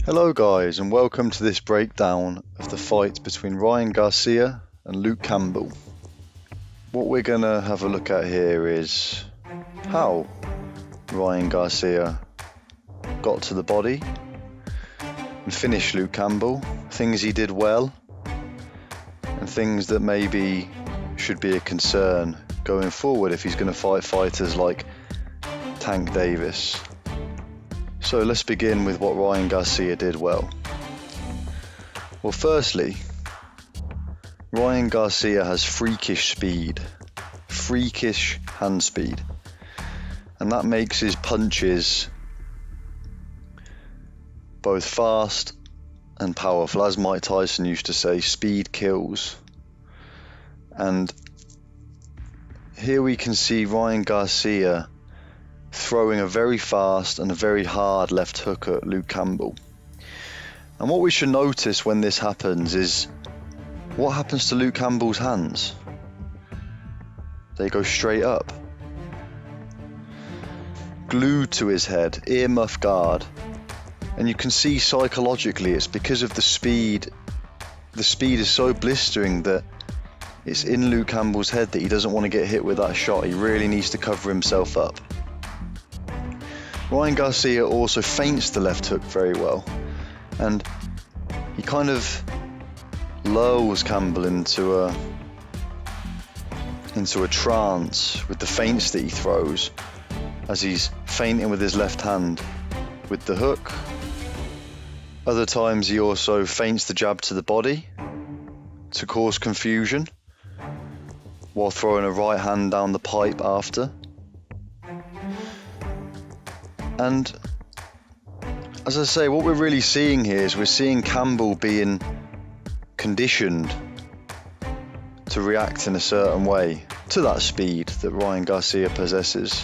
Hello guys, and welcome to this breakdown of the fight between Ryan Garcia and Luke Campbell. What we're going to have a look at here is how Ryan Garcia got to the body and finished Luke Campbell, things he did well and things that maybe should be a concern going forward if he's going to fight fighters like Tank Davis. So let's begin with what Ryan Garcia did well. Well, firstly, Ryan Garcia has freakish speed, freakish hand speed, and that makes his punches both fast and powerful. As Mike Tyson used to say, speed kills. And here we can see Ryan Garcia throwing a very fast and a very hard left hook at Luke Campbell. And what we should notice when this happens is what happens to Luke Campbell's hands. They go straight up, glued to his head, earmuff guard. And you can see psychologically it's because of the speed. The speed is so blistering that it's in Luke Campbell's head that he doesn't want to get hit with that shot. He really needs to cover himself up. Ryan Garcia also feints the left hook very well, and he kind of lulls Campbell into a trance with the feints that he throws as he's feinting with his left hand with the hook. Other times he also feints the jab to the body to cause confusion while throwing a right hand down the pipe after. And as I say, what we're really seeing here is we're seeing Campbell being conditioned to react in a certain way to that speed that Ryan Garcia possesses.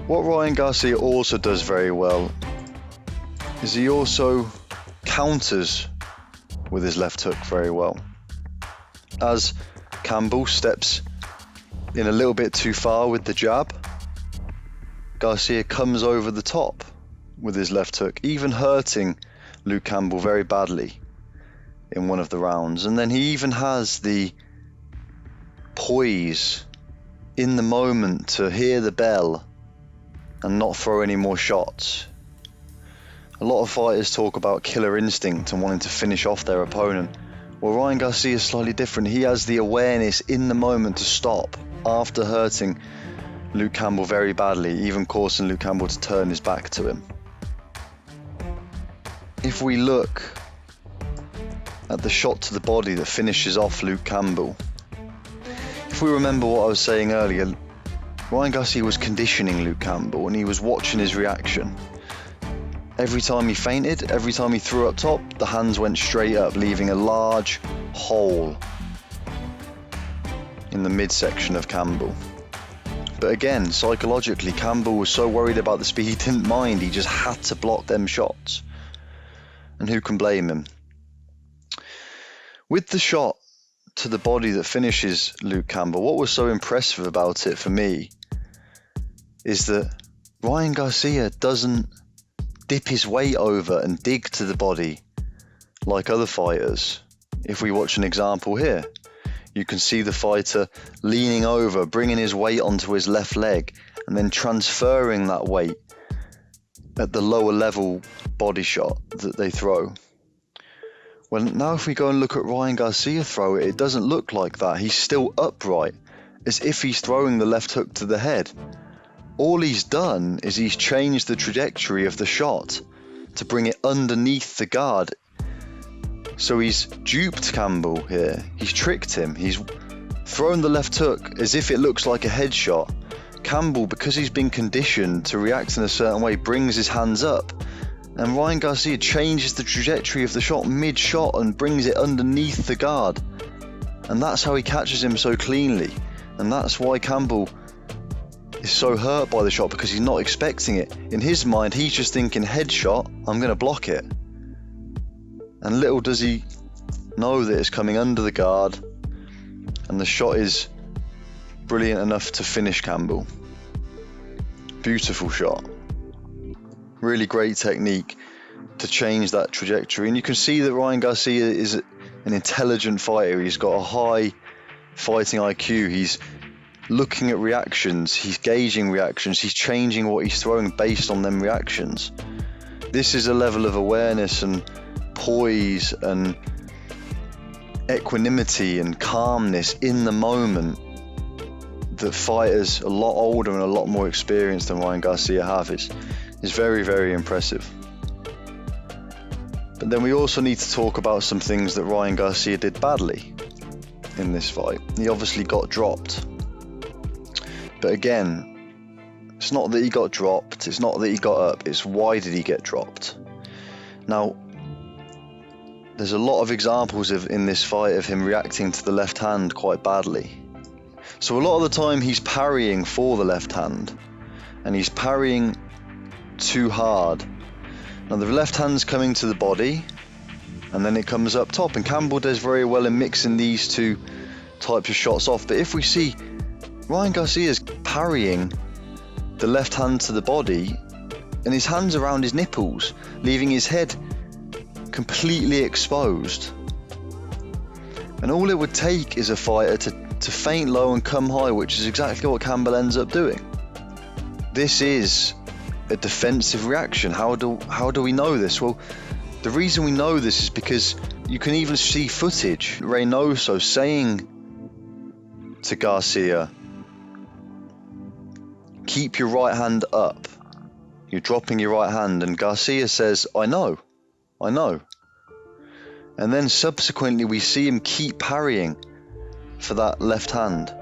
What Ryan Garcia also does very well is he also counters with his left hook very well. As Campbell steps in a little bit too far with the jab, Garcia comes over the top with his left hook, even hurting Luke Campbell very badly in one of the rounds. And then he even has the poise in the moment to hear the bell and not throw any more shots. A lot of fighters talk about killer instinct and wanting to finish off their opponent. Well, Ryan Garcia is slightly different. He has the awareness in the moment to stop after hurting Luke Campbell very badly, even causing Luke Campbell to turn his back to him. If we look at the shot to the body that finishes off Luke Campbell, if we remember what I was saying earlier, Ryan Garcia was conditioning Luke Campbell and he was watching his reaction. Every time he feinted, every time he threw up top, the hands went straight up, leaving a large hole in the midsection of Campbell. But again, psychologically, Campbell was so worried about the speed, he didn't mind. He just had to block them shots. And who can blame him? With the shot to the body that finishes Luke Campbell, what was so impressive about it for me is that Ryan Garcia doesn't dip his weight over and dig to the body like other fighters. If we watch an example here, you can see the fighter leaning over, bringing his weight onto his left leg, and then transferring that weight at the lower level body shot that they throw. Well, now if we go and look at Ryan Garcia throw it, it doesn't look like that. He's still upright, as if he's throwing the left hook to the head. All he's done is he's changed the trajectory of the shot to bring it underneath the guard. So he's duped Campbell here. He's tricked him. He's thrown the left hook as if it looks like a headshot. Campbell, because he's been conditioned to react in a certain way, brings his hands up. And Ryan Garcia changes the trajectory of the shot mid-shot and brings it underneath the guard. And that's how he catches him so cleanly. And that's why Campbell is so hurt by the shot, because he's not expecting it. In his mind, he's just thinking, headshot, I'm going to block it. And little does he know that it's coming under the guard, and the shot is brilliant enough to finish Campbell. Beautiful shot. Really great technique to change that trajectory. And you can see that Ryan Garcia is an intelligent fighter. He's got a high fighting IQ. He's looking at reactions, he's gauging reactions, he's changing what he's throwing based on them reactions. This is a level of awareness and poise and equanimity and calmness in the moment that fighters a lot older and a lot more experienced than Ryan Garcia have. Is very, very impressive. But then we also need to talk about some things that Ryan Garcia did badly in this fight. He obviously got dropped. But again, it's not that he got dropped, it's not that he got up, it's why did he get dropped? Now, there's a lot of examples in this fight of him reacting to the left hand quite badly. So a lot of the time he's parrying for the left hand, and he's parrying too hard. Now the left hand's coming to the body, and then it comes up top, and Campbell does very well in mixing these two types of shots off. But if we see Ryan Garcia's parrying the left hand to the body, and his hands around his nipples, leaving his head completely exposed. And all it would take is a fighter to feint low and come high, which is exactly what Campbell ends up doing. This is a defensive reaction. How do we know this? Well, the reason we know this is because you can even see footage. Reynoso saying to Garcia, keep your right hand up. You're dropping your right hand. And Garcia says, I know. And then subsequently we see him keep parrying for that left hand,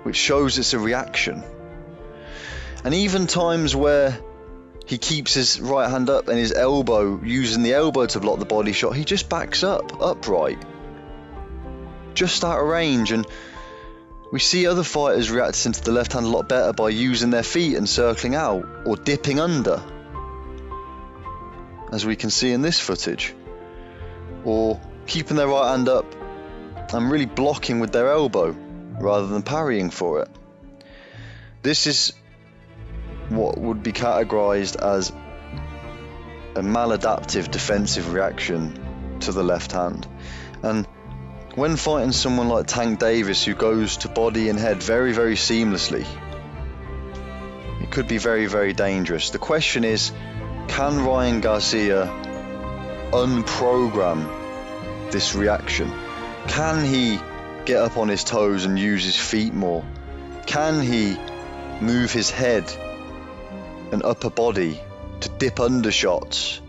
which shows it's a reaction. And even times where he keeps his right hand up and his elbow, using the elbow to block the body shot, he just backs up, upright, just out of range. And we see other fighters reacting to the left hand a lot better by using their feet and circling out or dipping under, as we can see in this footage, or keeping their right hand up and really blocking with their elbow rather than parrying for it. This is what would be categorized as a maladaptive defensive reaction to the left hand. And when fighting someone like Tank Davis, who goes to body and head very, very seamlessly, it could be very, very dangerous. The question is, can Ryan Garcia unprogram this reaction? Can he get up on his toes and use his feet more? Can he move his head and upper body to dip under shots?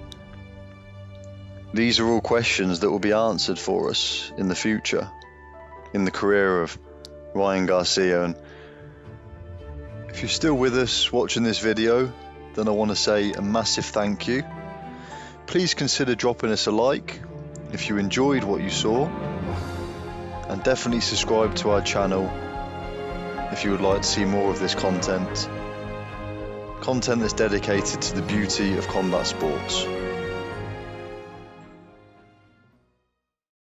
These are all questions that will be answered for us in the future, in the career of Ryan Garcia. And if you're still with us watching this video, then I want to say a massive thank you. Please consider dropping us a like if you enjoyed what you saw, and definitely subscribe to our channel if you would like to see more of this content that's dedicated to the beauty of combat sports.